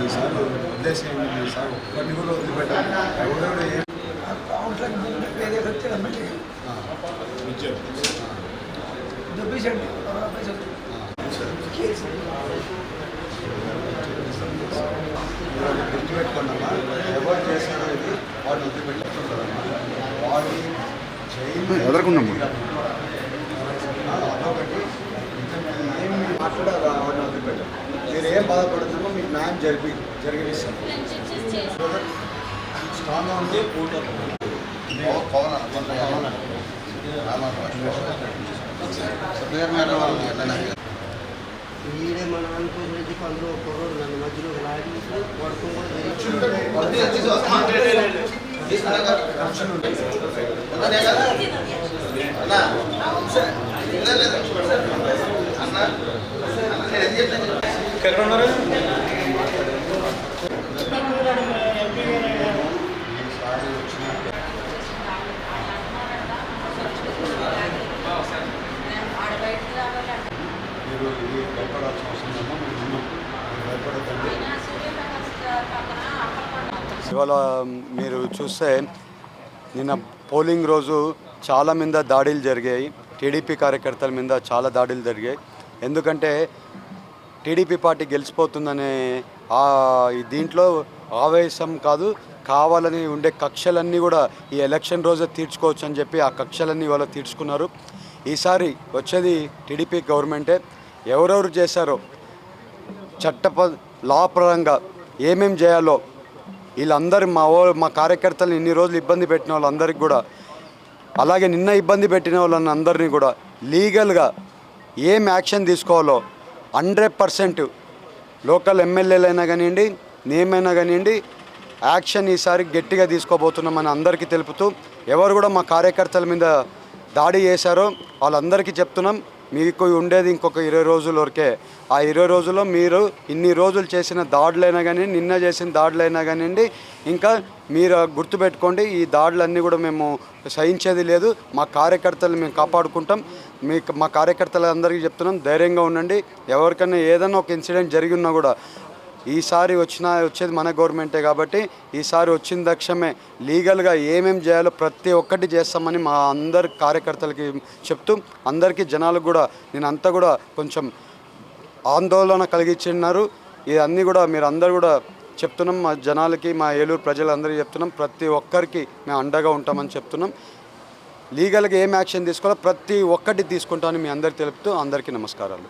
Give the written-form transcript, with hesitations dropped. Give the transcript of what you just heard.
ఈసారి వదిలేసేయండి, ఈసారి ఒక్కరిని కూడా వదిలిపెట్టాలి. ఎవరెవరు ఏం గుర్తుపెట్టుకున్నామా, ఎవరు చేశారో ఇది వాడిని వదిలిపెట్టుకుంటారమ్మా. వాడిని ఎదుర్కొన్నాము అదొకటి. ఏం మీరు మాట్లాడారు వాడిని వదిలిపెట్టారు. మీరు ఏం బాధపడుతున్నామో మీకు న్యాయం జరిగిస్తాం. స్ట్రాంగ్గా ఉంది. ఈడే మన అనుకోలేదు అందులో కుర్రోడు నన్ను మధ్యలో లాగి పడుకోవడం ఎక్కడ ఉన్నారు? మీరు ఇది భయపడాల్సిన అవసరం లేమో మేము ఉన్నాం, భయపడకండి. ఇవాళ మీరు చూస్తే నిన్న పోలింగ్ రోజు చాలా మీద దాడులు జరిగాయి. టీడీపీ కార్యకర్తల మీద చాలా దాడులు జరిగాయి. ఎందుకంటే టీడీపీ పార్టీ గెలిచిపోతుందనే దీంట్లో ఆవేశం కాదు, కావాలని ఉండే కక్షలన్నీ కూడా ఈ ఎలక్షన్ రోజే తీర్చుకోవచ్చు అని చెప్పి ఆ కక్షలన్నీ వాళ్ళు తీర్చుకున్నారు. ఈసారి వచ్చేది టీడీపీ గవర్నమెంటే. ఎవరెవరు చేశారో లా పరంగా ఏమేం చేయాలో వీళ్ళందరూ మా కార్యకర్తలను ఇన్ని రోజులు ఇబ్బంది పెట్టిన వాళ్ళందరికీ కూడా, అలాగే నిన్న ఇబ్బంది పెట్టిన వాళ్ళని అందరినీ కూడా లీగల్గా ఏం యాక్షన్ తీసుకోవాలో 100% లోకల్ ఎమ్మెల్యేలైనా కానివ్వండి, నేమైనా కానివ్వండి, యాక్షన్ ఈసారి గట్టిగా తీసుకోబోతున్నామని అందరికీ తెలుపుతూ, ఎవరు కూడా మా కార్యకర్తల మీద దాడి చేశారో వాళ్ళందరికీ చెప్తున్నాం, మీకు ఉండేది ఇంకొక 20 రోజుల వరకే. ఆ 20 రోజుల్లో మీరు ఇన్ని రోజులు చేసిన దాడులైనా కానీ, నిన్న చేసిన దాడులైనా కానివ్వండి, ఇంకా మీరు గుర్తుపెట్టుకోండి, ఈ దాడులన్నీ కూడా మేము సహించేది లేదు. మా కార్యకర్తలు మేము కాపాడుకుంటాం. మా కార్యకర్తలందరికీ చెప్తున్నాం, ధైర్యంగా ఉండండి. ఎవరికైనా ఏదైనా ఒక ఇన్సిడెంట్ జరిగి ఉన్నా కూడా ఈసారి వచ్చేది మన గవర్నమెంటే కాబట్టి ఈసారి వచ్చిన తక్షణమే లీగల్గా ఏమేం చేయాలో ప్రతి ఒక్కటి చేస్తామని మా అందరి కార్యకర్తలకి చెప్తూ, అందరికీ జనాలకు కూడా నేనంతా కూడా కొంచెం ఆందోళన కలిగించినారు. ఇవన్నీ కూడా మీరు అందరు కూడా చెప్తున్నాం, మా జనాలకి, మా ఏలూరు ప్రజలందరికీ చెప్తున్నాం, ప్రతి ఒక్కరికి మేము అండగా ఉంటామని చెప్తున్నాం. లీగల్గా ఏం యాక్షన్ తీసుకోవాలో ప్రతి ఒక్కటి తీసుకుంటామని మీ అందరికీ తెలుపుతూ అందరికీ నమస్కారాలు.